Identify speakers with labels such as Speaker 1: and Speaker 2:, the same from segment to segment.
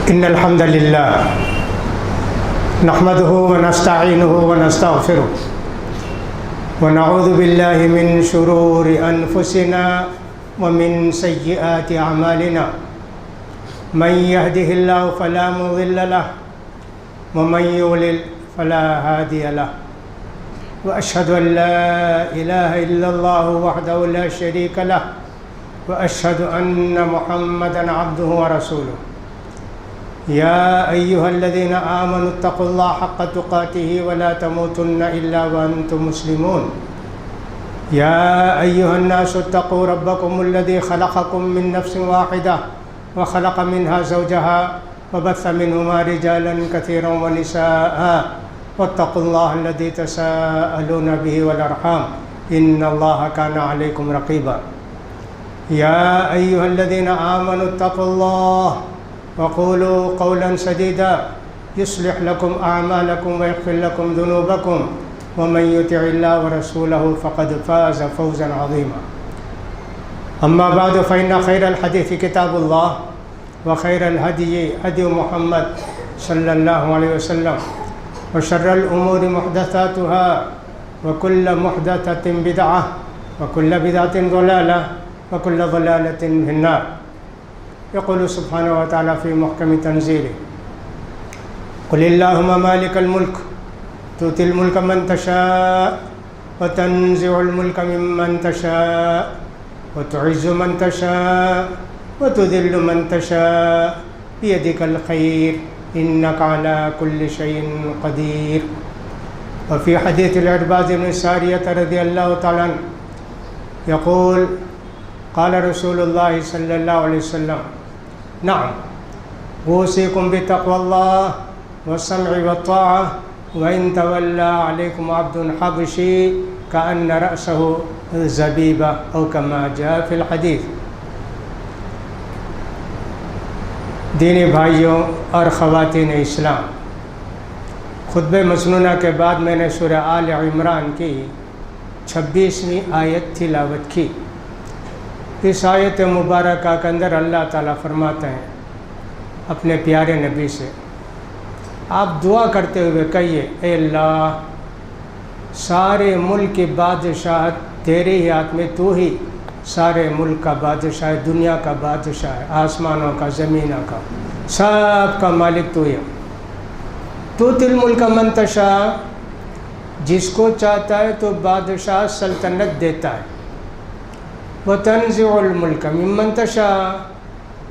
Speaker 1: إن الحمد لله نحمده ونستعينه ونستغفره ونعوذ بالله من شرور أنفسنا ومن سيئات أعمالنا من يهده الله فلا مضل له ومن يضلل فلا هادي له وأشهد أن لا إله إلا الله وحده لا شريك له وأشهد أن محمدًا عبده ورسوله يا أيها الذين آمنوا اتقوا الله حق تقاته ولا تموتن إلا وأنتم مسلمون يا أيها الناس اتقوا ربكم الذي خلقكم من نفس واحدة وخلق منها زوجها وبث منهما رجالا كثيرا ونساء واتقوا الله الذي تساءلون به والأرحام إن الله كان عليكم رقيبا يا أيها الذين آمنوا اتقوا الله وقولوا قولا سديدا يصلح لكم أعمالكم ويغفر لكم ذنوبكم ومن يطع الله ورسوله فقد فاز فوزا عظيما أما بعد فإن خير الحديث كتاب الله وخير الهدي هدي محمد صلى الله عليه وسلم وشر الأمور محدثاتها وكل محدثة بدعة وكل بدعة ضلالة وكل ضلالة في النار يقول سبحانه وتعالى في محكم تنزيله قل اللهم مالك الملك تؤتي الملك من تشاء وتنزع الملك ممن تشاء وتعز من تشاء وتذل من تشاء بيدك الخير إنك على كل شيء قدير وفي حديث العرباض بن سارية رضي الله تعالى عنه يقول قال رسول الله صلى الله عليه وسلم نعم أوصيكم بتقوى الله والسمع والطاعة وإن تولى عليكم عبد حبشي كأن رأسه زبيبة أو كما جاء في الحديث دینی بھائیوں اور خواتین اسلام، خطبہ مسنونہ کے بعد میں نے سورہ آل عمران کی 26ویں آیت تلاوت کی۔ اس آیت مبارکہ کے اندر اللہ تعالیٰ فرماتے ہیں اپنے پیارے نبی سے، آپ دعا کرتے ہوئے کہیے اے اللہ سارے ملک کی بادشاہت تیرے ہی ہاتھ میں، تو ہی سارے ملک کا بادشاہ ہے، دنیا کا بادشاہ ہے، آسمانوں کا زمینوں کا سب کا مالک تو ہی۔ تو تل ملک من تشاء، جس کو چاہتا ہے تو بادشاہ سلطنت دیتا ہے، وتنزع الملک ممن تشاء،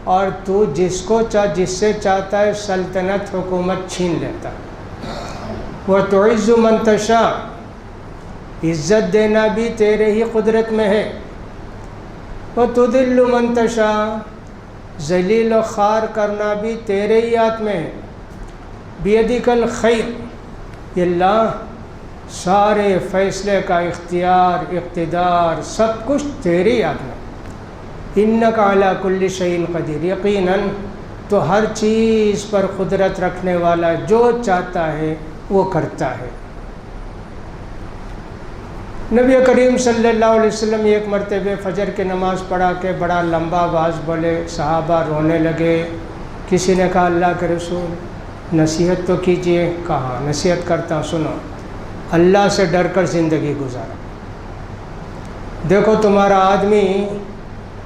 Speaker 1: اور تو جس سے چاہتا ہے سلطنت حکومت چھین لیتا ہے، وتعز من تشاء، عزت دینا بھی تیرے ہی قدرت میں ہے، وتذل من تشاء، ذلیل و خوار کرنا بھی تیرے ہی ہاتھ میں ہے، بیدک الخیر، یہ اللہ سارے فیصلے کا اختیار اقتدار سب کچھ تیرے ہاتھ میں، انک علی کل شیء قدیر، یقیناً تو ہر چیز پر قدرت رکھنے والا، جو چاہتا ہے وہ کرتا ہے۔ نبی کریم صلی اللہ علیہ وسلم ایک مرتبہ فجر کی نماز پڑھا کے بڑا لمبا آواز بولے، صحابہ رونے لگے۔ کسی نے کہا اللہ کے رسول نصیحت تو کیجئے، کہا نصیحت کرتا ہوں، سنو، اللہ سے ڈر کر زندگی گزارو۔ دیکھو تمہارا آدمی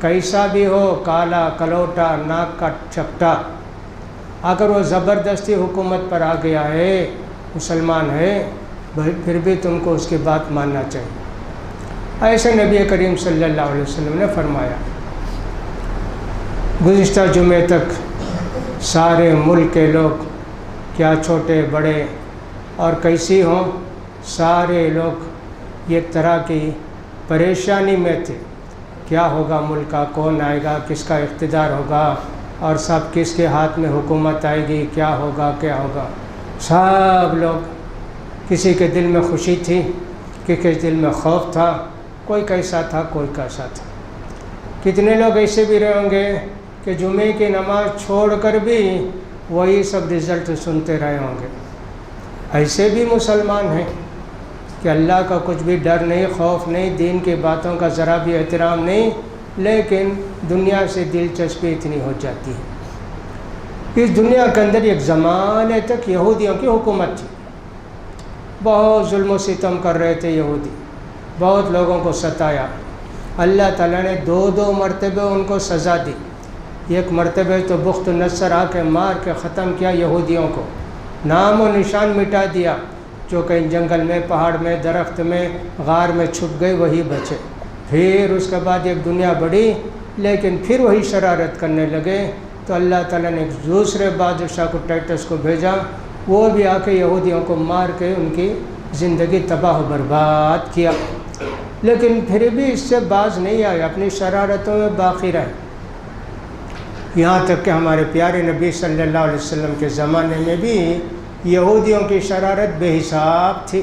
Speaker 1: کیسا بھی ہو، کالا کلوٹا ناک کا چپٹا، اگر وہ زبردستی حکومت پر آ گیا ہے، مسلمان ہے، پھر بھی تم کو اس کی بات ماننا چاہیے۔ ایسے نبی کریم صلی اللہ علیہ وسلم نے فرمایا۔ گزشتہ جمعے تک سارے ملک کے لوگ، کیا چھوٹے بڑے اور کیسی ہوں، سارے لوگ ایک طرح کی پریشانی میں تھے، کیا ہوگا ملک کا، کون آئے گا، کس کا اقتدار ہوگا، اور سب کس کے ہاتھ میں حکومت آئے گی، کیا ہوگا کیا ہوگا۔ سب لوگ، کسی کے دل میں خوشی تھی، کسی کے دل میں خوف تھا، کوئی کیسا تھا کوئی کیسا تھا۔ کتنے لوگ ایسے بھی رہے ہوں گے کہ جمعے کی نماز چھوڑ کر بھی وہی سب رزلٹ سنتے رہے ہوں گے۔ ایسے بھی مسلمان ہیں کہ اللہ کا کچھ بھی ڈر نہیں، خوف نہیں، دین کی باتوں کا ذرا بھی احترام نہیں، لیکن دنیا سے دلچسپی اتنی ہو جاتی ہے۔ اس دنیا کے اندر ایک زمانے تک یہودیوں کی حکومت تھی، بہت ظلم و ستم کر رہے تھے یہودی، بہت لوگوں کو ستایا۔ اللہ تعالیٰ نے دو مرتبہ ان کو سزا دی۔ ایک مرتبہ تو بخت نصر آ کے مار کے ختم کیا یہودیوں کو، نام و نشان مٹا دیا، جو کہیں جنگل میں، پہاڑ میں، درخت میں، غار میں چھپ گئے وہی بچے۔ پھر اس کے بعد ایک دنیا بڑھی، لیکن پھر وہی شرارت کرنے لگے، تو اللہ تعالیٰ نے ایک دوسرے بادشاہ کو، ٹائٹس کو بھیجا، وہ بھی آ کے یہودیوں کو مار کے ان کی زندگی تباہ و برباد کیا، لیکن پھر بھی اس سے باز نہیں آئے، اپنی شرارتوں میں باقی رہے، یہاں تک کہ ہمارے پیارے نبی صلی اللہ علیہ وسلم کے زمانے میں بھی یہودیوں کی شرارت بے حساب تھی۔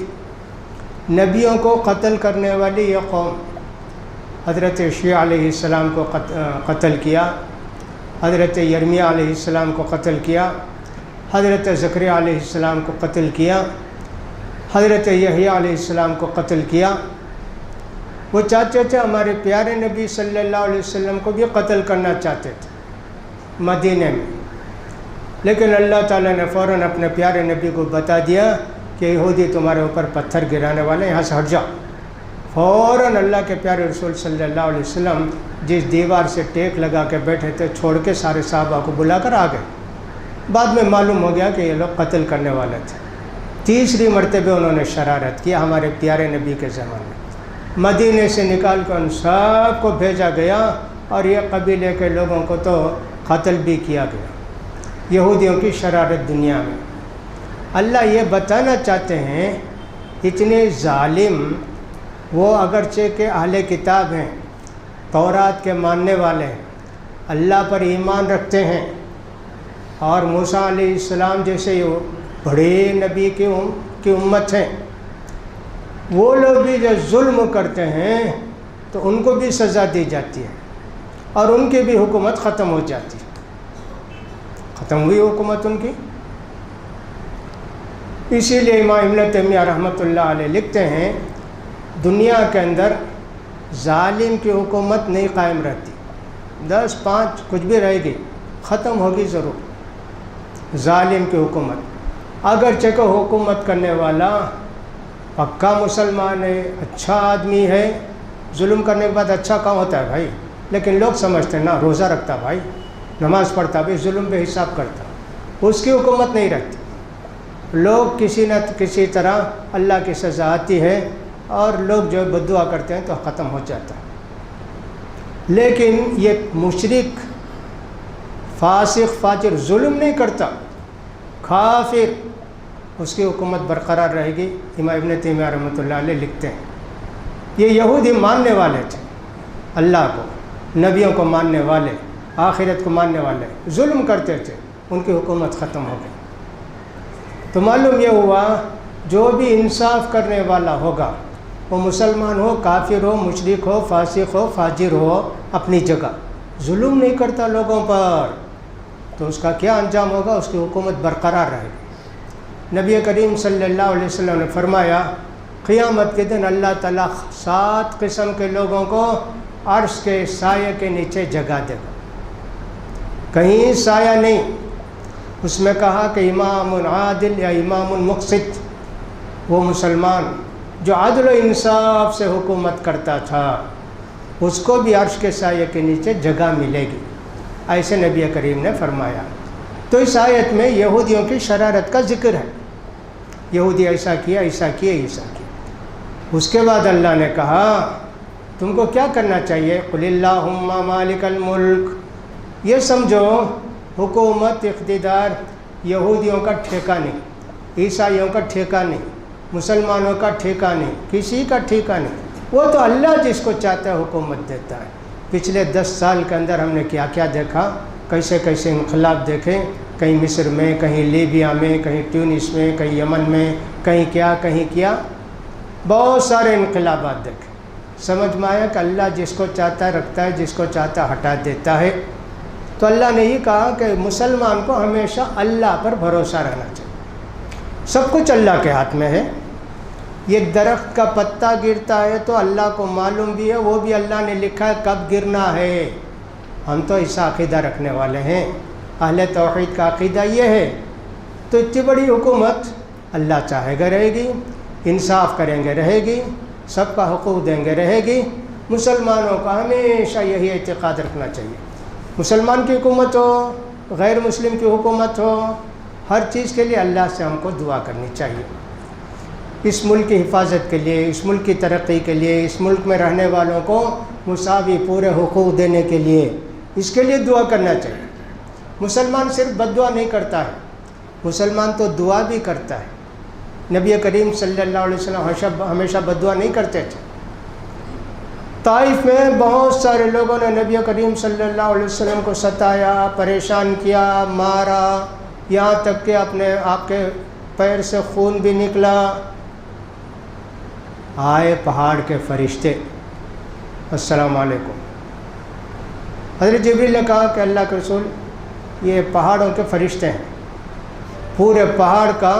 Speaker 1: نبیوں کو قتل کرنے والی یہ قوم، حضرت شیع علیہ السلام کو قتل کیا، حضرت یرمیہ علیہ السلام کو قتل کیا، حضرت زکریا علیہ السلام کو قتل کیا، حضرت یحییٰ علیہ السلام کو قتل کیا۔ وہ چاہتے تھے ہمارے پیارے نبی صلی اللہ علیہ وسلم کو بھی قتل کرنا چاہتے تھے مدینے میں، لیکن اللہ تعالیٰ نے فوراً اپنے پیارے نبی کو بتا دیا کہ یہودی تمہارے اوپر پتھر گرانے والے، یہاں سے ہٹ جاؤ۔ فوراً اللہ کے پیارے رسول صلی اللہ علیہ وسلم جس دیوار سے ٹیک لگا کے بیٹھے تھے چھوڑ کے سارے صحابہ کو بلا کر آ گئے۔ بعد میں معلوم ہو گیا کہ یہ لوگ قتل کرنے والے تھے۔ تیسری مرتبہ انہوں نے شرارت کی ہمارے پیارے نبی کے زمانے میں، مدینے سے نکال کر ان سب کو بھیجا گیا، اور یہ قبیلے کے لوگوں کو تو قتل بھی کیا گیا۔ یہودیوں کی شرارت دنیا میں، اللہ یہ بتانا چاہتے ہیں اتنے ظالم، وہ اگرچہ کہ اہل کتاب ہیں، تورات کے ماننے والے ہیں، اللہ پر ایمان رکھتے ہیں، اور موسیٰ علیہ السلام جیسے بڑے نبی کی امت ہیں، وہ لوگ بھی جو ظلم کرتے ہیں تو ان کو بھی سزا دی جاتی ہے، اور ان کی بھی حکومت ختم ہو جاتی ہے۔ ختم ہوئی حکومت ان کی۔ اسی لیے امام ابن تیمیہ رحمۃ اللہ علیہ لکھتے ہیں دنیا کے اندر ظالم کی حکومت نہیں قائم رہتی، 10 5 کچھ بھی رہے گی، ختم ہوگی ضرور ظالم کی حکومت۔ اگرچہ کہ حکومت کرنے والا پکا مسلمان ہے، اچھا آدمی ہے، ظلم کرنے کے بعد اچھا کام ہوتا ہے بھائی، لیکن لوگ سمجھتے ہیں نا روزہ رکھتا بھائی، نماز پڑھتا بھی، ظلم بے حساب کرتا، اس کی حکومت نہیں رہتی۔ لوگ کسی نہ کسی طرح اللہ کی سزا آتی ہے، اور لوگ جو بد دعا کرتے ہیں تو ختم ہو جاتا ہے۔ لیکن یہ مشرک، فاسق، فاجر ظلم نہیں کرتا، کافر، اس کی حکومت برقرار رہے گی۔ امام ابن تیمیہ رحمۃ اللہ علیہ لکھتے ہیں یہ یہودی ماننے والے تھے اللہ کو، نبیوں کو ماننے والے، آخرت کو ماننے والے، ظلم کرتے تھے، ان کی حکومت ختم ہو گئی۔ تو معلوم یہ ہوا جو بھی انصاف کرنے والا ہوگا، وہ مسلمان ہو، کافر ہو، مشرک ہو، فاسق ہو، فاجر ہو، اپنی جگہ ظلم نہیں کرتا لوگوں پر، تو اس کا کیا انجام ہوگا؟ اس کی حکومت برقرار رہے گی۔ نبی کریم صلی اللہ علیہ وسلم نے فرمایا قیامت کے دن اللہ تعالیٰ 7 قسم کے لوگوں کو عرش کے سائے کے نیچے جگہ دے گا، کہیں سایہ نہیں۔ اس میں کہا کہ امام عادل یا امام مقسط، وہ مسلمان جو عدل و انصاف سے حکومت کرتا تھا، اس کو بھی عرش کے سائے کے نیچے جگہ ملے گی، ایسے نبی کریم نے فرمایا۔ تو اس آیت میں یہودیوں کی شرارت کا ذکر ہے، یہودی ایسا کیا، ایسا کیا، ایسا کیا۔ اس کے بعد اللہ نے کہا تم کو کیا کرنا چاہیے؟ قل اللہم مالک الملک، یہ سمجھو حکومت، اقتدار یہودیوں کا ٹھیکہ نہیں، عیسائیوں کا ٹھیکہ نہیں، مسلمانوں کا ٹھیکہ نہیں، کسی کا ٹھیکہ نہیں، وہ تو اللہ جس کو چاہتا ہے حکومت دیتا ہے۔ پچھلے 10 سال کے اندر ہم نے کیا کیا دیکھا، کیسے کیسے انقلاب دیکھے، کہیں مصر میں، کہیں لیبیا میں، کہیں ٹیونس میں، کہیں یمن میں، کہیں کیا، بہت سارے انقلابات دیکھے۔ سمجھ میں آیا کہ اللہ جس کو چاہتا ہے رکھتا ہے، جس کو چاہتا ہے ہٹا دیتا ہے۔ تو اللہ نے یہ کہا کہ مسلمان کو ہمیشہ اللہ پر بھروسہ رہنا چاہیے، سب کچھ اللہ کے ہاتھ میں ہے۔ یہ درخت کا پتا گرتا ہے تو اللہ کو معلوم بھی ہے، وہ بھی اللہ نے لکھا ہے کب گرنا ہے۔ ہم تو ایسا عقیدہ رکھنے والے ہیں اہل توحید کا عقیدہ یہ ہے تو اتنی بڑی حکومت اللہ چاہے گا رہے گی، انصاف کریں گے رہے گی، سب کا حقوق دیں گے رہے گی۔ مسلمانوں کا ہمیشہ یہی اعتقاد رکھنا چاہیے، مسلمان کی حکومت ہو، غیر مسلم کی حکومت ہو، ہر چیز کے لیے اللہ سے ہم کو دعا کرنی چاہیے۔ اس ملک کی حفاظت کے لیے، اس ملک کی ترقی کے لیے، اس ملک میں رہنے والوں کو مساوی پورے حقوق دینے کے لیے، اس کے لیے دعا کرنا چاہیے۔ مسلمان صرف بد دعا نہیں کرتا ہے، مسلمان تو دعا بھی کرتا ہے۔ نبی کریم صلی اللہ علیہ وسلم ہمیشہ بد دعا نہیں کرتے تھے۔ طائف میں بہت سارے لوگوں نے نبی کریم صلی اللہ علیہ وسلم کو ستایا، پریشان کیا، مارا، یہاں تک کہ آپ کے پیر سے خون بھی نکلا۔ آئے پہاڑ کے فرشتے، السلام علیکم۔ حضرت جبریل نے کہا کہ اللہ کے رسول، یہ پہاڑوں کے فرشتے ہیں، پورے پہاڑ کا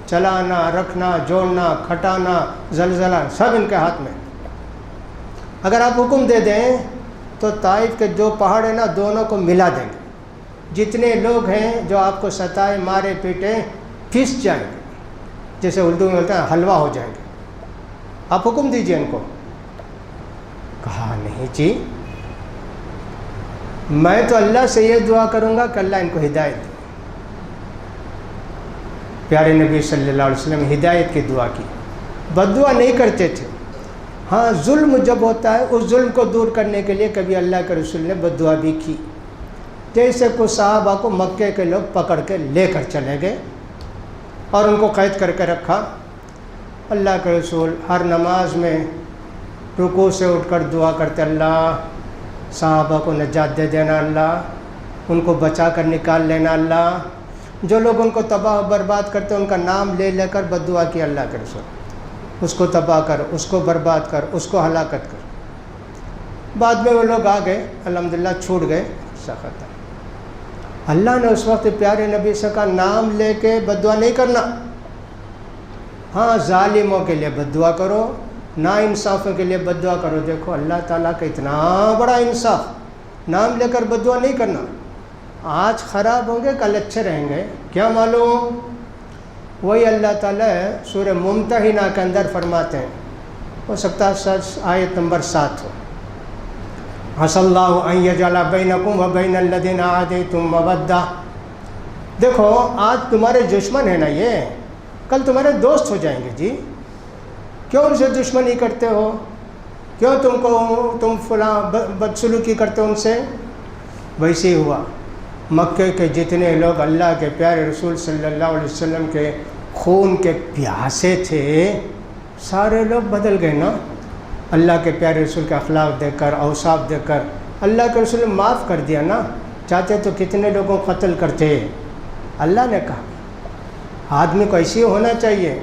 Speaker 1: چلانا، رکھنا، جوڑنا، کھٹانا، زلزلہ سب ان کے ہاتھ میں۔ اگر آپ حکم دے دیں تو طائف کے جو پہاڑ ہیں نا دونوں کو ملا دیں گے۔ جتنے لوگ ہیں جو آپ کو ستائے، مارے، پیٹے، پھس جائیں گے، جیسے اردو میں بولتے ہیں حلوہ ہو جائیں گے۔ آپ حکم دیجئے ان کو۔ کہا نہیں جی، میں تو اللہ سے یہ دعا کروں گا کہ اللہ ان کو ہدایت دے۔ پیارے نبی صلی اللہ علیہ وسلم ہدایت کی دعا کی، بد دعا نہیں کرتے تھے۔ ہاں ظلم جب ہوتا ہے اس ظلم کو دور کرنے کے لیے کبھی اللہ کے رسول نے بد دعا بھی کی۔ جیسے کچھ صحابہ کو مکے کے لوگ پکڑ کے لے کر چلے گئے اور ان کو قید کر کے رکھا۔ اللہ کے رسول ہر نماز میں رکوع سے اٹھ کر دعا کرتے، اللہ صحابہ کو نجات دے دینا، اللہ ان کو بچا کر نکال لینا، اللہ جو لوگ ان کو تباہ و برباد کرتے ان کا نام لے لے کر بد دعا کی اللہ کے رسول، اس کو تباہ کر، اس کو برباد کر، اس کو ہلاکت کر۔ بعد میں وہ لوگ آ گئے، الحمدللہ چھوٹ گئے، سخت۔ اللہ نے اس وقت پیارے نبی سے کہا نام لے کے بد دعا نہیں کرنا۔ ہاں ظالموں کے لیے بد دعا کرو، نا انصافوں کے لیے بد دعا کرو۔ دیکھو اللہ تعالیٰ کا اتنا بڑا انصاف، نام لے کر بد دعا نہیں کرنا۔ آج خراب ہوں گے کل اچھے رہیں گے، کیا معلوم؟ وہی اللہ تعالیٰ سورہ ممتحنہ کے اندر فرماتے ہیں، ہو سکتا ہے آیت نمبر 7 ہو، عَسَى اللَّهُ أَن يَجْعَلَ بَيْنَكُمْ وَبَيْنَ الَّذِينَ عَادَيْتُم مَّوَدَّةً۔ دیکھو آج تمہارے دشمن ہیں نا، یہ کل تمہارے دوست ہو جائیں گے۔ جی کیوں ان سے دشمنی کرتے ہو؟ کیوں تم فلاں بدسلوکی کرتے ہو ان سے؟ ویسے ہی ہوا، مکے کے جتنے لوگ اللہ کے پیارے رسول صلی اللہ علیہ وسلم کے خون کے پیاسے تھے سارے لوگ بدل گئے نا۔ اللہ کے پیارے رسول کے اخلاق دیکھ کر، اوصاف دیکھ کر اللہ کے رسول نے معاف کر دیا نا۔ چاہتے تو کتنے لوگوں کو قتل کرتے۔ اللہ نے کہا آدمی کو ایسی ہونا چاہیے،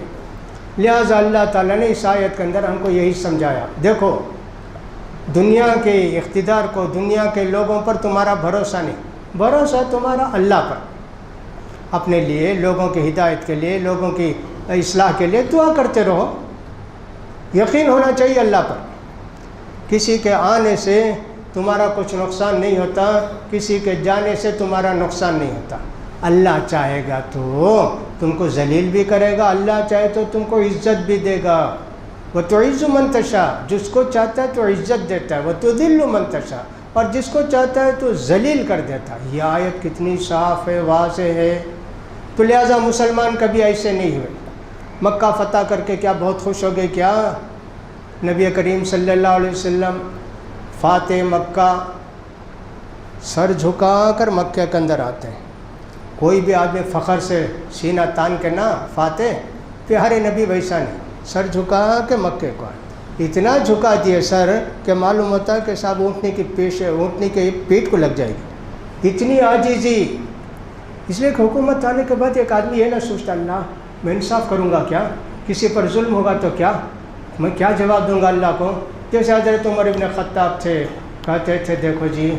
Speaker 1: لہٰذا اللہ تعالیٰ نے اس آیت کے اندر ہم کو یہی سمجھایا، دیکھو دنیا کے اقتدار کو، دنیا کے لوگوں پر تمہارا بھروسہ نہیں، بھروسہ تمہارا اللہ پر۔ اپنے لیے، لوگوں کی ہدایت کے لیے، لوگوں کی اصلاح کے لیے دعا کرتے رہو۔ یقین ہونا چاہیے اللہ پر، کسی کے آنے سے تمہارا کچھ نقصان نہیں ہوتا، کسی کے جانے سے تمہارا نقصان نہیں ہوتا۔ اللہ چاہے گا تو تم کو ذلیل بھی کرے گا، اللہ چاہے تو تم کو عزت بھی دے گا۔ وَتُعِزُّ مَن تَشَاءُ، جس کو چاہتا ہے تو عزت دیتا ہے، وَتُذِلُّ مَن تَشَاءُ، اور جس کو چاہتا ہے تو ذلیل کر دیتا ہے۔ یہ آیت کتنی صاف ہے، واضح ہے۔ تو لہٰذا مسلمان کبھی ایسے نہیں ہوئے۔ مکہ فتح کر کے کیا بہت خوش ہو گئے کیا؟ نبی کریم صلی اللہ علیہ وسلم فاتح مکہ، سر جھکا کر مکے کے اندر آتے ہیں۔ کوئی بھی آدمی فخر سے سینہ تان کے نہ فاتح، پیارے نبی ویسا نہیں، سر جھکا کے مکے کو آئے۔ اتنا جھکا دیے سر کہ معلوم ہوتا ہے کہ صاحب اونٹنے کی اونٹنے کے پیٹ کو لگ جائے گی، اتنی عاجزی۔ اس لیے کہ حکومت آنے کے بعد ایک آدمی یہ نہ سوچتا اللہ میں انصاف کروں گا کیا، کسی پر ظلم ہوگا تو کیا، میں کیا جواب دوں گا اللہ کو؟ جیسے حضرت عمر ابن خطاب تھے، کہتے تھے دیکھو جی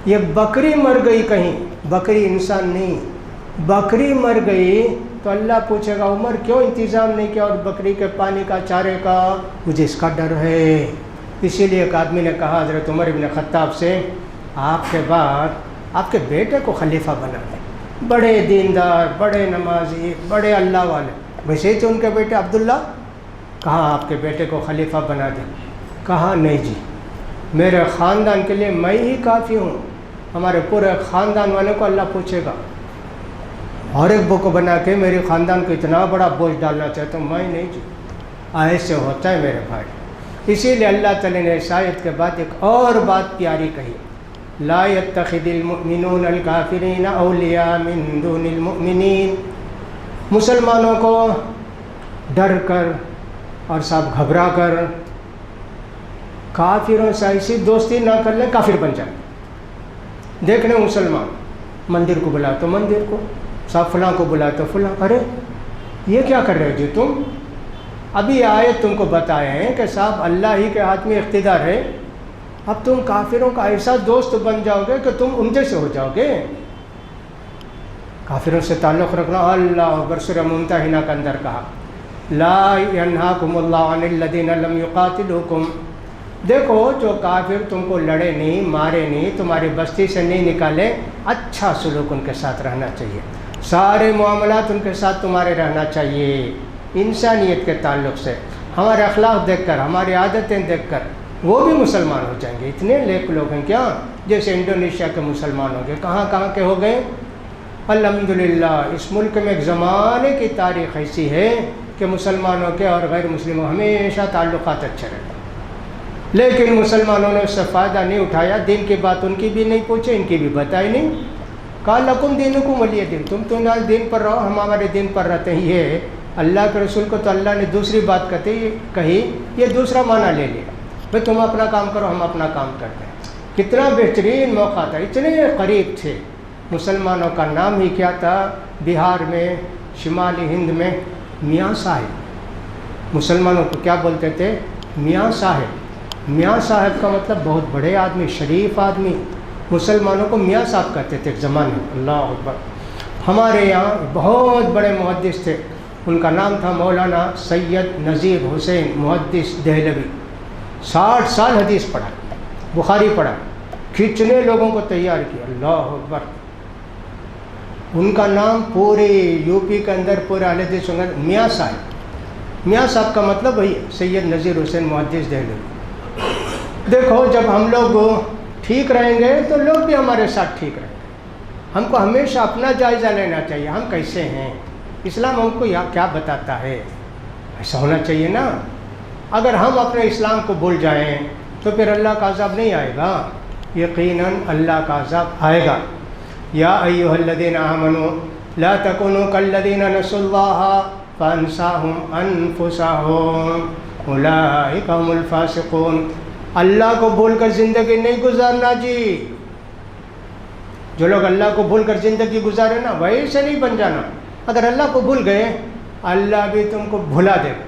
Speaker 1: یہ بکری مر گئی، کہیں بکری انسان نہیں، بکری مر گئی تو اللہ پوچھے گا عمر کیوں انتظام نہیں کیا اور بکری کے پانی کا، چارے کا؟ مجھے اس کا ڈر ہے۔ اسی لیے ایک آدمی نے کہا حضرت عمر ابن خطاب سے، آپ کے بعد آپ کے بیٹے کو خلیفہ بنا دیں، بڑے دیندار، بڑے نمازی، بڑے اللہ والے، ویسے ہی تو ان کے بیٹے عبداللہ، کہاں آپ کے بیٹے کو خلیفہ بنا دیں؟ کہا نہیں جی، میرے خاندان کے لیے میں ہی کافی ہوں، ہمارے پورے خاندان والوں کو اللہ پوچھے گا، اور ایک کو بنا کے میرے خاندان کو اتنا بڑا بوجھ ڈالنا چاہتا ہوں میں نہیں جی۔ ایسے ہوتا ہے میرے بھائی، اسی لیے اللہ تعالیٰ نے اس آیت کے بعد ایک اور بات پیاری کہی، لا يتخذ المؤمنون الکافرین اولیاء من دون المؤمنین، مسلمانوں کو ڈر کر اور سب گھبرا کر کافروں سے ایسی دوستی نہ کر لیں کافر بن جائیں۔ دیکھ لیں مسلمان مندر کو بلا تو مندر کو، صاحب فلاں کو بلا تو فلاں، ارے یہ کیا کر رہے ہو جی تم؟ ابھی آیت تم کو بتائے ہیں کہ صاحب اللہ ہی کے ہاتھ میں اقتدار ہے، اب تم کافروں کا ایسا دوست بن جاؤ گے کہ تم ان جیسے ہو جاؤ گے۔ کافروں سے تعلق رکھنا، اللہ اکبر، سورہ ممتحنہ کے اندر کہا لا ینہاکم اللہ عن الذین لم یقاتلوکم، دیکھو جو کافر تم کو لڑے نہیں، مارے نہیں، تمہاری بستی سے نہیں نکالے، اچھا سلوک ان کے ساتھ رہنا چاہیے، سارے معاملات ان کے ساتھ تمہارے رہنا چاہیے، انسانیت کے تعلق سے، ہمارے اخلاق دیکھ کر، ہماری عادتیں دیکھ کر وہ بھی مسلمان ہو جائیں گے۔ اتنے نیک لوگ ہیں کیا، جیسے انڈونیشیا کے مسلمان ہو گئے، کہاں کہاں کے ہو گئے، الحمدللہ۔ اس ملک میں ایک زمانے کی تاریخ ایسی ہے کہ مسلمانوں کے اور غیر مسلموں ہمیشہ تعلقات اچھے رہتے ہیں، لیکن مسلمانوں نے اس سے فائدہ نہیں اٹھایا، دین کی بات ان کی بھی نہیں پوچھے، ان کی بھی بتائی نہیں، کہا لکم دینکم ولی دین، تم تو نہ دین پر رہو، ہم ہمارے دین پر رہتے ہیں۔ یہ اللہ کے رسول کو تو اللہ نے دوسری بات کہی، یہ دوسرا معنی لے لیا، بھئی تم اپنا کام کرو، ہم اپنا کام کرتے ہیں۔ کتنا بہترین موقع تھا، اتنے قریب تھے۔ مسلمانوں کا نام ہی کیا تھا بہار میں، شمالی ہند میں؟ میاں صاحب۔ مسلمانوں کو کیا بولتے تھے؟ میاں صاحب۔ میاں صاحب کا مطلب بہت بڑے آدمی، شریف آدمی، مسلمانوں کو میاں صاحب کہتے تھے ایک زمانے میں۔ اللہ اکبر۔ ہمارے یہاں بہت بڑے محدث تھے، ان کا نام تھا مولانا سید نذیر حسین محدث دہلوی، 60 سال حدیث پڑھا، بخاری پڑھا، کتنے لوگوں کو تیار کیا، اللہ اکبر۔ ان کا نام پورے یو پی کے اندر، پورے اہل حدیث میاں صاحب۔ میاں صاحب کا مطلب وہی سید نذیر حسین محدث دہلوی۔ دیکھو جب ہم لوگ ٹھیک رہیں گے تو لوگ بھی ہمارے ساتھ ٹھیک رہیں گے۔ ہم کو ہمیشہ اپنا جائزہ لینا چاہیے، ہم کیسے ہیں، اسلام ہم کو کیا بتاتا ہے، ایسا ہونا چاہیے نا۔ اگر ہم اپنے اسلام کو بھول جائیں تو پھر اللہ کا عذاب نہیں آئے گا، یقیناً اللہ کا عذاب آئے گا۔ یا ایھا الذین آمنوا لا تکونوا کالذین نسوا اللہ فانساہم انفسہم اولئک ھم الفاسقون۔ اللہ کو بھول کر زندگی نہیں گزارنا جی۔ جو لوگ اللہ کو بھول کر زندگی گزارے نا، ویسے نہیں بن جانا۔ اگر اللہ کو بھول گئے، اللہ بھی تم کو بھلا دے گا۔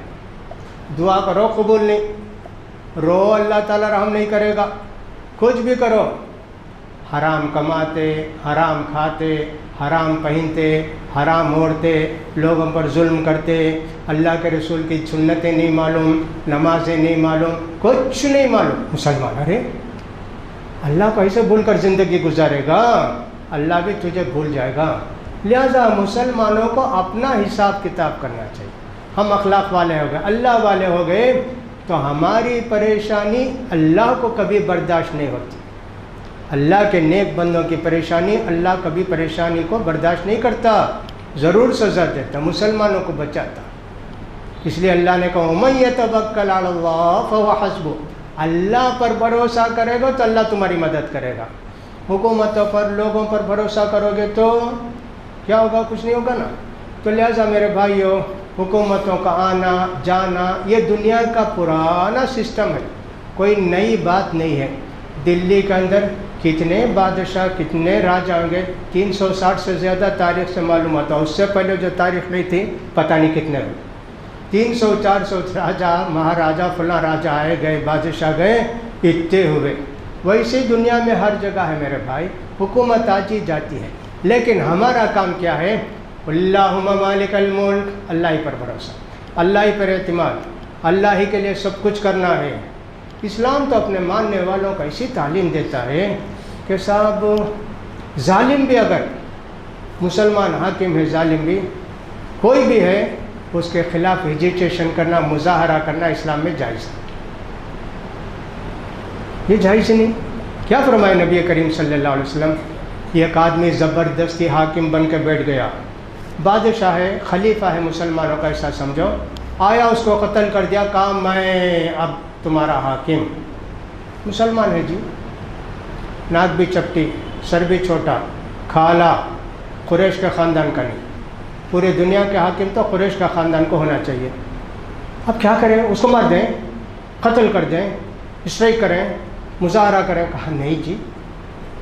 Speaker 1: دعا کرو قبول نہیں، رو اللہ تعالیٰ رحم نہیں کرے گا۔ کچھ بھی کرو، حرام کماتے، حرام کھاتے، حرام پہنتے، حرام اوڑھتے، لوگوں پر ظلم کرتے، اللہ کے رسول کی سنتیں نہیں معلوم، نمازیں نہیں معلوم، کچھ نہیں معلوم، مسلمان، ارے اللہ کو ایسے بھول کر زندگی گزارے گا، اللہ بھی تجھے بھول جائے گا۔ لہذا مسلمانوں کو اپنا حساب کتاب کرنا چاہیے۔ ہم اخلاق والے ہو گئے، اللہ والے ہو گئے تو ہماری پریشانی اللہ کو کبھی برداشت نہیں ہوتی۔ اللہ کے نیک بندوں کی پریشانی، اللہ کبھی پریشانی کو برداشت نہیں کرتا، ضرور سزا دیتا، مسلمانوں کو بچاتا۔ اس لیے اللہ نے کہا وَمَن يَتَوَکَّلْ عَلَى اللَّهِ فَهُوَ حَسْبُهُ، اللہ پر بھروسہ کرے گا تو اللہ تمہاری مدد کرے گا۔ حکومتوں پر، لوگوں پر بھروسہ کرو گے تو کیا ہوگا؟ کچھ نہیں ہوگا نا۔ تو لہٰذا میرے بھائیوں، حکومتوں کا آنا جانا یہ دنیا کا پرانا سسٹم ہے، کوئی نئی بات نہیں ہے۔ دلی کے اندر کتنے بادشاہ، کتنے راجا ہوں گے، 360 سے زیادہ تاریخ سے معلوم ہوتا ہے۔ اس سے پہلے جو تاریخ نہیں تھی پتہ نہیں کتنے ہوئے، 300-400 راجا، مہاراجا، فلاں راجا آئے گئے، بادشاہ گئے، اتنے ہوئے۔ ویسے دنیا میں ہر جگہ ہے میرے بھائی، حکومت آتی جاتی ہے، لیکن ہمارا کام کیا ہے؟ اللہم مالک الملک، اللہ ہی پر بھروسہ، اللہ ہی پر اعتماد، اللہ ہی کے لیے سب کچھ کرنا ہے۔ اسلام تو اپنے ماننے والوں کو ایسی تعلیم دیتا ہے کہ صاحب ظالم بھی اگر مسلمان حاکم ہے، ظالم بھی کوئی بھی ہے، اس کے خلاف ایجیٹیشن کرنا، مظاہرہ کرنا اسلام میں جائز ہے۔ یہ جائز نہیں۔ کیا فرمایا نبی کریم صلی اللہ علیہ وسلم؟ ایک آدمی زبردستی حاکم بن کے بیٹھ گیا، بادشاہ ہے، خلیفہ ہے مسلمانوں کا، ایسا سمجھو، آیا اس کو قتل کر دیا، کہا میں اب تمہارا حاکم۔ مسلمان ہے جی، ناک بھی چپٹی، سر بھی چھوٹا، کھالا، قریش کے خاندان کا نہیں، پورے دنیا کے حاکم تو قریش کا خاندان کو ہونا چاہیے۔ اب کیا کریں؟ اس کو مار دیں، قتل کر دیں، اسٹرائک کریں، مظاہرہ کریں؟ کہا نہیں جی،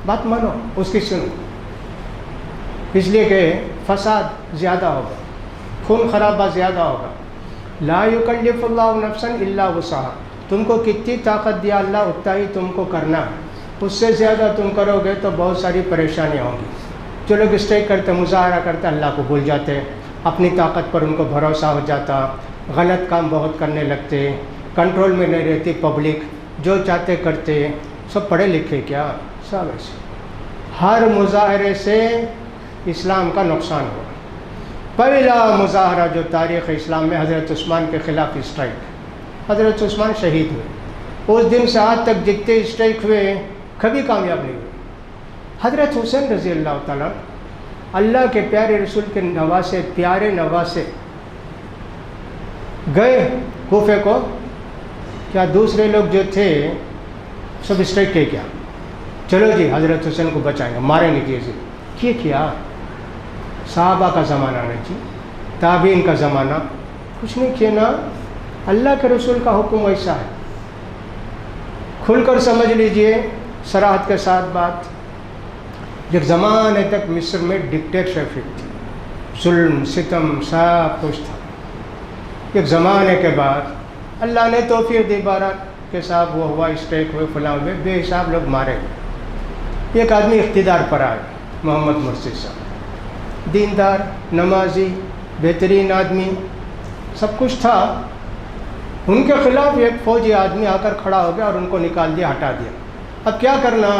Speaker 1: بات مانو، اس کی سنو، اس لیے کہ فساد زیادہ ہوگا، خون خرابہ زیادہ ہوگا۔ لا یکلف اللہ نفسا الا وسعها، تم کو کتنی طاقت دیا اللہ اتنا ہی تم کو کرنا ہے، اس سے زیادہ تم کرو گے تو بہت ساری پریشانیاں ہوں گی۔ جو لوگ اسٹرائک کرتے، مظاہرہ کرتے، اللہ کو بھول جاتے، اپنی طاقت پر ان کو بھروسہ ہو جاتا، غلط کام بہت کرنے لگتے، کنٹرول میں نہیں رہتی پبلک، جو چاہتے کرتے۔ سب پڑھے لکھے کیا؟ سب ایسے۔ ہر مظاہرے سے اسلام کا نقصان ہوا۔ پہلا مظاہرہ جو تاریخ اسلام میں حضرت عثمان کے خلاف اسٹرائک، حضرت عثمان شہید ہوئے، اس دن سے آج تک جتنے اسٹرائک ہوئے کبھی کامیاب نہیں ہوئے۔ حضرت حسین رضی اللہ تعالیٰ اللہ کے پیارے رسول کے نواسے، پیارے نواسے، گئے کوفے کو، کیا دوسرے لوگ جو تھے سب اسٹرائک کے کیا، چلو جی حضرت حسین کو بچائیں گے، ماریں گے جی، یہ کیا؟ صحابہ کا زمانہ نہیں جی، تابعین کا زمانہ، کچھ نہیں کیا نا۔ اللہ کے رسول کا حکم ایسا ہے، کھل کر سمجھ لیجئے، صراحت کے ساتھ بات۔ ایک زمانے تک مصر میں ڈکٹیٹرشپ تھی، ظلم ستم سب کچھ تھا۔ ایک زمانے کے بعد اللہ نے توفیق دی بارات کہ صاحب وہ ہوا، اسٹرائک ہوئے، فلاں ہوئے، بے حساب لوگ مارے گئے۔ ایک آدمی اقتدار پر آئے، محمد مرسی صاحب، دیندار، نمازی، بہترین آدمی، سب کچھ تھا۔ ان کے خلاف ایک فوجی آدمی آ کر کھڑا ہو گیا اور ان کو نکال دیا، ہٹا دیا۔ اب کیا کرنا؟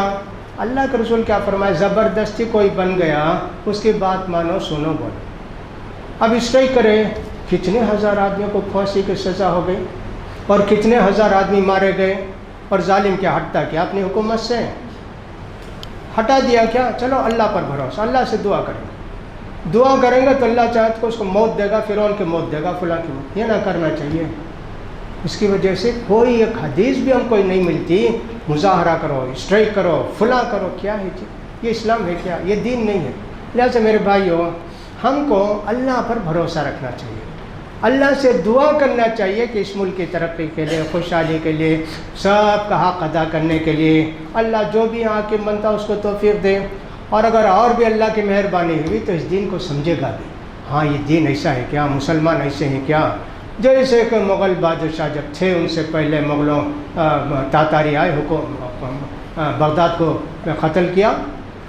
Speaker 1: اللہ کے رسول کیا فرمائے؟ زبردستی کوئی بن گیا، اس کی بات مانو، سنو، بولو۔ اب اسٹرائک کرے، کتنے ہزار آدمیوں کو پھانسی کی سزا ہو گئی اور کتنے ہزار آدمی مارے گئے، اور ظالم کیا ہٹتا کیا اپنی حکومت سے؟ ہٹا دیا کیا؟ چلو اللہ پر بھروسہ، اللہ سے دعا کریں گے، دعا کریں گے تو اللہ چاہے تو اس کو موت دے گا، فرعون کی موت دے گا، فلاں کی موت۔ یہ نہ کرنا چاہیے۔ اس کی وجہ سے کوئی ایک حدیث بھی ہم کو نہیں ملتی، مظاہرہ کرو، اسٹرائک کرو، فلاں کرو، کیا ہے جی؟ یہ اسلام ہے کیا؟ یہ دین نہیں ہے۔ لہٰذا میرے بھائیوں، ہم کو اللہ پر بھروسہ رکھنا چاہیے، اللہ سے دعا کرنا چاہیے کہ اس ملک کی ترقی کے لیے، خوشحالی کے لیے، سب کا حق ادا کرنے کے لیے اللہ جو بھی حاکم بنتا اس کو توفیق دے، اور اگر اور بھی اللہ کی مہربانی ہوئی تو اس دین کو سمجھے گا بھی، ہاں یہ دین ایسا ہے کیا، مسلمان ایسے ہیں کیا۔ جیسے کہ مغل بادشاہ جب تھے، ان سے پہلے مغلوں تاتاری آئے، بغداد کو قتل کیا،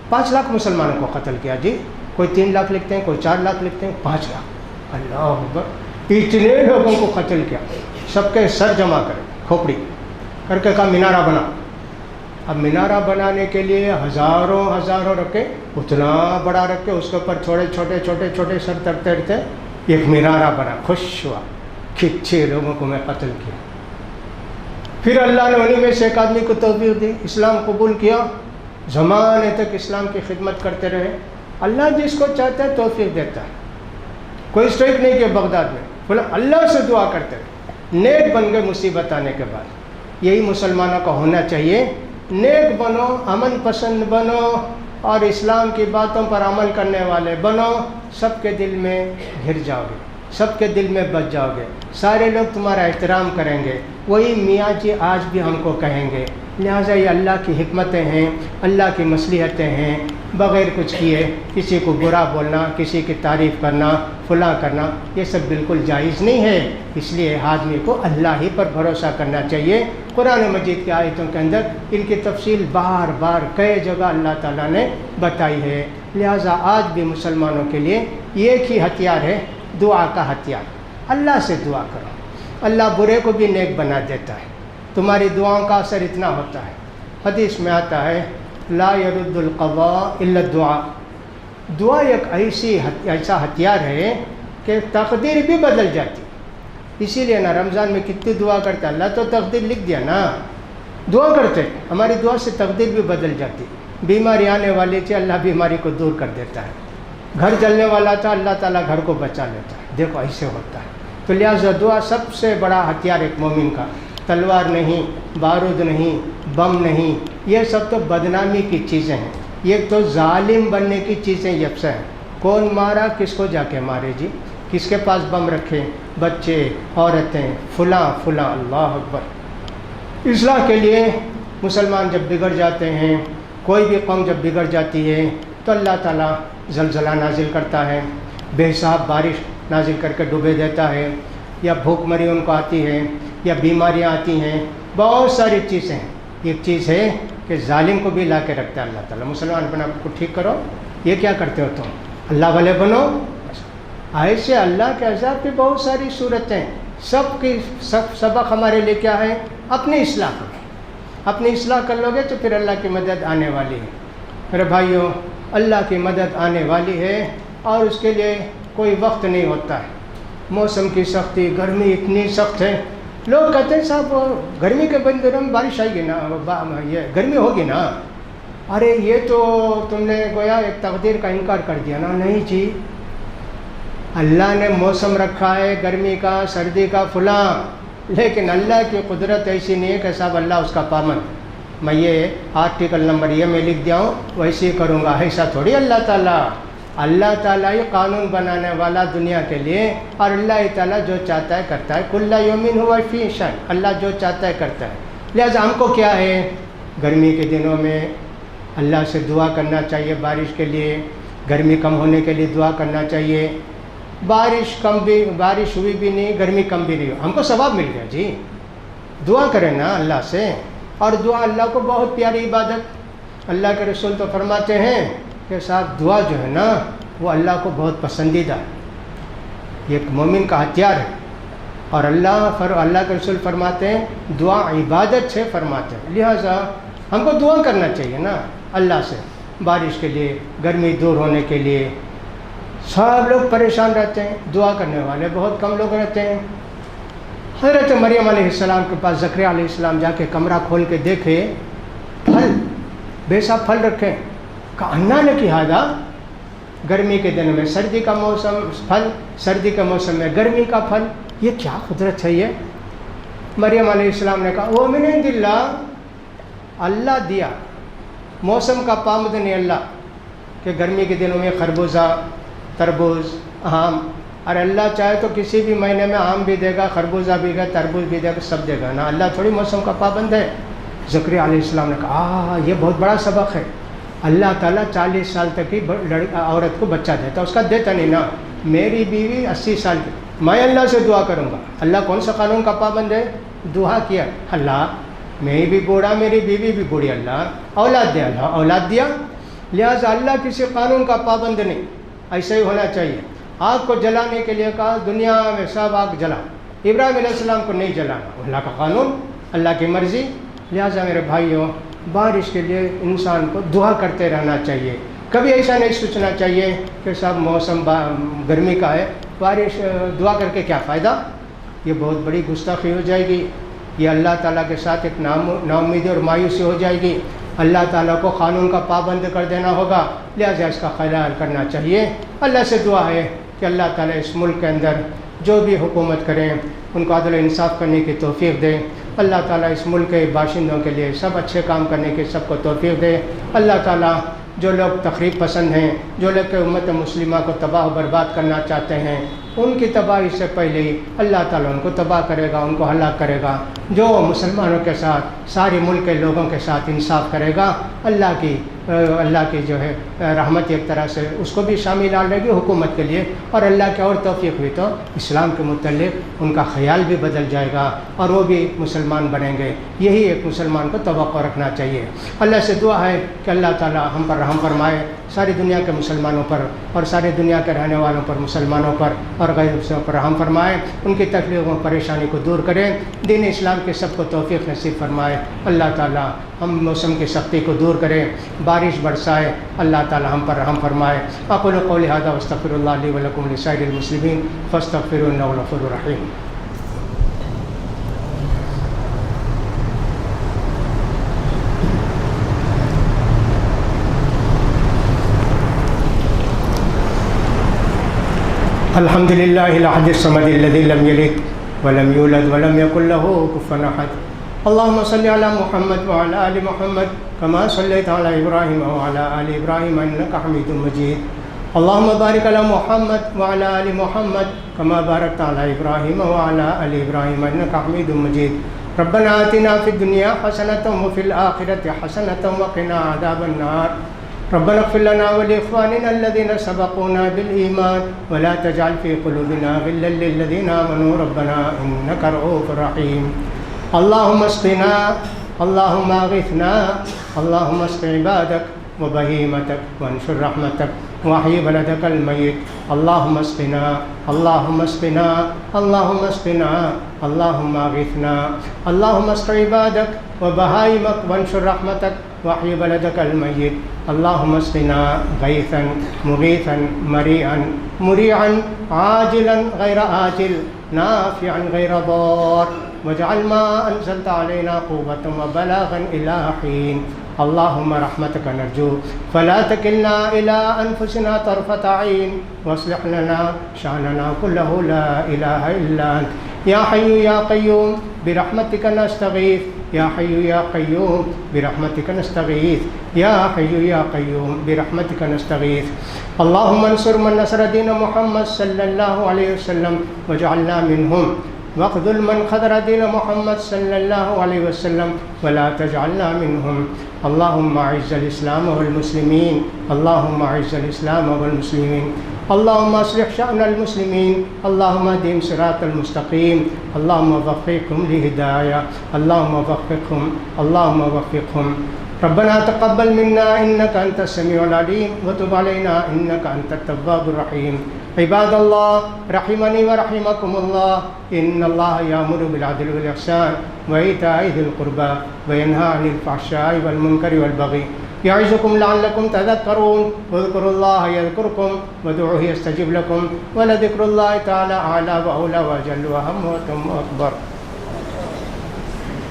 Speaker 1: 5 لاکھ مسلمانوں کو قتل کیا جی، کوئی 3 لاکھ لکھتے ہیں، کوئی 4 لاکھ لکھتے ہیں، 5 لاکھ، اللہ اکبر، اتنے لوگوں کو قتل کیا، سب کے سر جمع کرے، کھوپڑی کر کے کہا مینارہ بنا۔ اب مینارہ بنانے کے لیے ہزاروں رکھے، اتنا بڑا رکھے، اس کے اوپر چھوٹے چھوٹے سر ترتے رہتے، ایک مینارہ بنا، خوش ہوا، کتنے لوگوں کو میں قتل کیا۔ پھر اللہ نے انہیں میں سے ایک آدمی کو توفیق دی، اسلام قبول کیا، زمانے تک اسلام کی خدمت کرتے رہے۔ اللہ جس کو چاہتا ہے توفیق دیتا ہے۔ کوئی اسٹرائک نہیں کیا بغداد میں، بولا اللہ سے دعا کرتے رہے، نیک بن گئے مصیبت آنے کے بعد۔ یہی مسلمانوں کا ہونا چاہیے، نیک بنو، امن پسند بنو، اور اسلام کی باتوں پر عمل کرنے والے بنو، سب کے دل میں گھر جاؤ گے، سب کے دل میں بچ جاؤ گے، سارے لوگ تمہارا احترام کریں گے۔ وہی میاں جی آج بھی ہم کو کہیں گے۔ لہٰذا یہ اللہ کی حکمتیں ہیں، اللہ کی مصلحتیں ہیں، بغیر کچھ کیے کسی کو برا بولنا، کسی کی تعریف کرنا، فلاں کرنا، یہ سب بالکل جائز نہیں ہے۔ اس لیے آدمی کو اللہ ہی پر بھروسہ کرنا چاہیے۔ قرآن مجید کی آیتوں کے اندر ان کی تفصیل بار بار کئی جگہ اللہ تعالیٰ نے بتائی ہے۔ لہٰذا آج بھی مسلمانوں کے لیے ایک ہی ہتھیار ہے، دعا کا ہتھیار۔ اللہ سے دعا کرو، اللہ برے کو بھی نیک بنا دیتا ہے، تمہاری دعاؤں کا اثر اتنا ہوتا ہے۔ حدیث میں آتا ہے لا يرد القضاء الا الدعاء. دعا ایک ایسا ہتھیار ہے کہ تقدیر بھی بدل جاتی. اسی لیے نا رمضان میں کتنی دعا کرتے ہیں. اللہ تو تقدیر لکھ دیا نا, دعا کرتے, ہماری دعا سے تقدیر بھی بدل جاتی. بیماری آنے والی تھی, اللہ بیماری کو دور کر دیتا ہے. گھر جلنے والا تھا, اللہ تعالیٰ گھر کو بچا لیتا ہے. دیکھو ایسے ہوتا ہے. تو لہٰذا دعا سب سے بڑا ہتھیار ایک مومن کا. تلوار نہیں, بارود نہیں, بم نہیں, یہ سب تو بدنامی کی چیزیں ہیں. یہ تو ظالم بننے کی چیزیں یہ سب ہیں. کون مارا, کس کو جا کے مارے جی, کس کے پاس بم رکھے, بچے, عورتیں, فلاں فلاں. اللہ اکبر. اصلاح کے لیے مسلمان جب بگڑ جاتے ہیں, کوئی بھی قوم جب بگڑ جاتی ہے تو اللہ تعالیٰ زلزلہ نازل کرتا ہے, بے حساب بارش نازل کر کے ڈبے دیتا ہے, یا بھوک مری ان کو آتی ہے, یا بیماریاں آتی ہیں, بہت ساری چیزیں ہیں. ایک چیز ہے کہ ظالم کو بھی لا کے رکھتا ہے اللہ تعالیٰ. مسلمان اپنے آپ کو ٹھیک کرو, یہ کیا کرتے ہو تم, اللہ والے بنو. ایسے اللہ کے عذاب کی بہت ساری صورتیں, سب کی سبق ہمارے لیے کیا ہے, اپنی اصلاح کرو. اپنی اصلاح کر لو گے تو پھر اللہ کی مدد آنے والی ہے. میرے بھائیوں, اللہ کی مدد آنے والی ہے اور اس کے لیے کوئی وقت نہیں ہوتا ہے. موسم کی سختی, گرمی اتنی سخت ہے. لوگ کہتے ہیں صاحب گرمی کے دنوں میں بارش آئے گی نا, یہ گرمی ہوگی نا. ارے یہ تو تم نے گویا ایک تقدیر کا انکار کر دیا نا. نہیں جی, اللہ نے موسم رکھا ہے گرمی کا, سردی کا, فلاں, لیکن اللہ کی قدرت ایسی نہیں ہے کہ صاحب اللہ اس کا پابند. میں یہ آرٹیکل نمبر یہ میں لکھ دیا ہوں ویسے ہی کروں گا, ایسا تھوڑی. اللہ تعالیٰ ہی قانون بنانے والا دنیا کے لیے, اور اللہ تعالیٰ جو چاہتا ہے کرتا ہے. کل یومن ہوا فی شأن, اللہ جو چاہتا ہے کرتا ہے. لہٰذا ہم کو کیا ہے, گرمی کے دنوں میں اللہ سے دعا کرنا چاہیے بارش کے لیے, گرمی کم ہونے کے لیے دعا کرنا چاہیے. بارش ہوئی بھی نہیں, گرمی کم بھی نہیں, ہم کو ثواب مل گیا جی. دعا کریں نا اللہ سے, اور دعا اللہ کو بہت پیاری عبادت. اللہ کے رسول تو فرماتے ہیں کہ صاحب دعا جو ہے نا وہ اللہ کو بہت پسندیدہ ہے, یہ ایک مومن کا ہتھیار ہے. اور اللہ کے رسول فرماتے ہیں دعا عبادت سے فرماتے ہیں. لہٰذا ہم کو دعا کرنا چاہیے نا اللہ سے, بارش کے لیے, گرمی دور ہونے کے لیے. سب لوگ پریشان رہتے ہیں, دعا کرنے والے بہت کم لوگ رہتے ہیں. حضرت مریم علیہ السلام کے پاس زکریا علیہ السلام جا کے کمرہ کھول کے دیکھے, پھل, بے شک پھل رکھے. کہنا نے کی ہادا, گرمی کے دن میں سردی کا موسم پھل, سردی کے موسم میں گرمی کا پھل, یہ کیا قدرت ہے. یہ مریم علیہ السلام نے کہا وہ من عند اللہ, اللہ دیا. موسم کا پابند نہیں اللہ, کہ گرمی کے دنوں میں خربوزہ, تربوز, آم, اور اللہ چاہے تو کسی بھی مہینے میں آم بھی دے گا, خربوزہ بھی دے گا, تربوز بھی دے گا, سب دے گا نا. اللہ تھوڑی موسم کا پابند ہے. زکریا علیہ السلام نے کہا یہ بہت بڑا سبق ہے. اللہ تعالیٰ 40 سال تک کی عورت کو بچہ دیتا, اس کا دیتا نہیں نا. میری بیوی 80 سال کی, میں اللہ سے دعا کروں گا. اللہ کون سا قانون کا پابند ہے, دعا کیا اللہ میں بھی بوڑھا, میری بیوی بھی بوڑھی, اللہ اولاد دیا, اللہ اولاد دیا. لہٰذا اللہ کسی قانون کا پابند نہیں, ایسا ہی ہونا چاہیے. آگ کو جلانے کے لیے کہا دنیا میں سب آگ جلا, ابراہیم علیہ السلام کو نہیں جلانا, اللہ کا قانون, اللہ کی مرضی. لہٰذا میرے بھائیوں, بارش کے لیے انسان کو دعا کرتے رہنا چاہیے. کبھی ایسا نہیں سوچنا چاہیے کہ صاحب موسم گرمی کا ہے, بارش دعا کر کے کیا فائدہ. یہ بہت بڑی گستاخی ہو جائے گی. یہ اللہ تعالیٰ کے ساتھ ایک ناامیدی اور مایوسی ہو جائے گی. اللہ تعالیٰ کو قانون کا پابند کر دینا ہوگا. لہٰذا اس کا خیال کرنا چاہیے. اللہ سے دعا ہے کہ اللہ تعالیٰ اس ملک کے اندر جو بھی حکومت کریں ان کو عدل و انصاف کرنے کی توفیق دے. اللہ تعالیٰ اس ملک کے باشندوں کے لیے سب اچھے کام کرنے کی سب کو توفیق دے. اللہ تعالیٰ جو لوگ تخریب پسند ہیں, جو لوگ کہ امت مسلمہ کو تباہ و برباد کرنا چاہتے ہیں, ان کی تباہی سے پہلے ہی اللہ تعالیٰ ان کو تباہ کرے گا, ان کو ہلاک کرے گا. جو مسلمانوں کے ساتھ, سارے ملک کے لوگوں کے ساتھ انصاف کرے گا, اللہ کی جو ہے رحمت ایک طرح سے اس کو بھی شامل آ لے گی حکومت کے لیے. اور اللہ کی اور توفیق ہوئی تو اسلام کے متعلق ان کا خیال بھی بدل جائے گا اور وہ بھی مسلمان بنیں گے. یہی ایک مسلمان کو توقع رکھنا چاہیے. اللہ سے دعا ہے کہ اللہ تعالیٰ ہم پر رحم فرمائے, ساری دنیا کے مسلمانوں پر اور ساری دنیا کے رہنے والوں پر، مسلمانوں پر اور غیر مسلموں پر رحم فرمائے، ان کی تکلیف و پریشانی کو دور کریں، دین اسلام کے سب کو توفیق نصیب فرمائے۔ اللہ تعالیٰ ہم موسم کی سختی کو دور کرے، بارش برسائے، اللہ تعالیٰ ہم پر رحم فرمائے۔ اقول قولی ھذا واستغفر اللہ لی ولکم ولسائر المسلمین فاستغفروہ انہ هو الغفور الرحیم۔ الحمد للہ الاحد الصمد الذی لم یلد ولم یولد ولم یکن له کفوا احد۔ اللهم صل على محمد وعلى آل محمد كما صليت على إبراهيم وعلى آل إبراهيم إنك حميد مجيد۔ اللهم بارك على محمد وعلى آل محمد كما باركت على إبراهيم وعلى آل إبراهيم إنك حميد مجيد۔ ربنا آتنا في الدنيا حسنة وفي الآخرة حسنة وقنا عذاب النار۔ ربنا اغفر لنا ولإخواننا الذين سبقونا بالإيمان ولا تجعل في قلوبنا غلا للذين آمنوا ربنا إنك رؤوف رحيم۔ اللهم اسقنا، اللهم اغثنا، اللهم اسق عبادك وبهيمتك وانشر رحمتك واحيي بلدك الميت۔ اللهم اسقنا، اللهم اسقنا، اللهم اسقنا، اللهم اغثنا، اللهم اسق عبادك وبهائمك وانشر رحمتك واحيي بلدك الميت۔ اللهم اسقنا غيثا مغيثا مريئا مريعا عاجلا غير آجل نافعا غير ضار، واجعل ما أنزلت علينا قوة وبلاغا إلى حين۔ اللهم رحمتك نرجو فلا تكلنا إلى أنفسنا طرفة عين، واصلح لنا شأننا كله لا إله إلا أنت۔ يا حي يا قيوم برحمتك نستغيث، يا حي يا قيوم برحمتك نستغيث، يا حي يا قيوم برحمتك نستغيث۔ اللهم انصر من نصر دين محمد صلى الله عليه وسلم واجعلنا منهم، واخذل من خذل دين محمد صلى الله عليه وسلم ولا تجعلنا منهم۔ اللهم اعز الاسلام والمسلمين، اللهم اعز الاسلام والمسلمين، اللهم اصلح شأن المسلمين، اللهم اهدهم صراط المستقيم، اللهم وفقهم لهداية، اللهم وفقهم، اللهم وفقهم۔ ربنا تقبل منا إنك أنت السميع العليم وتب علينا إنك أنت التواب الرحيم۔ عباد الله رحمني ورحمكم الله، إن الله يأمر بالعدل والإحسان وإيتاء ذي القربى وينهى عن الفحشاء والمنكر والبغي يعظكم لعلكم تذكرون، واذكروا الله يذكركم وادعوه يستجب لكم، ولذكر الله تعالى أعلى وأولى وأجل وأهم وأتم وأكبر۔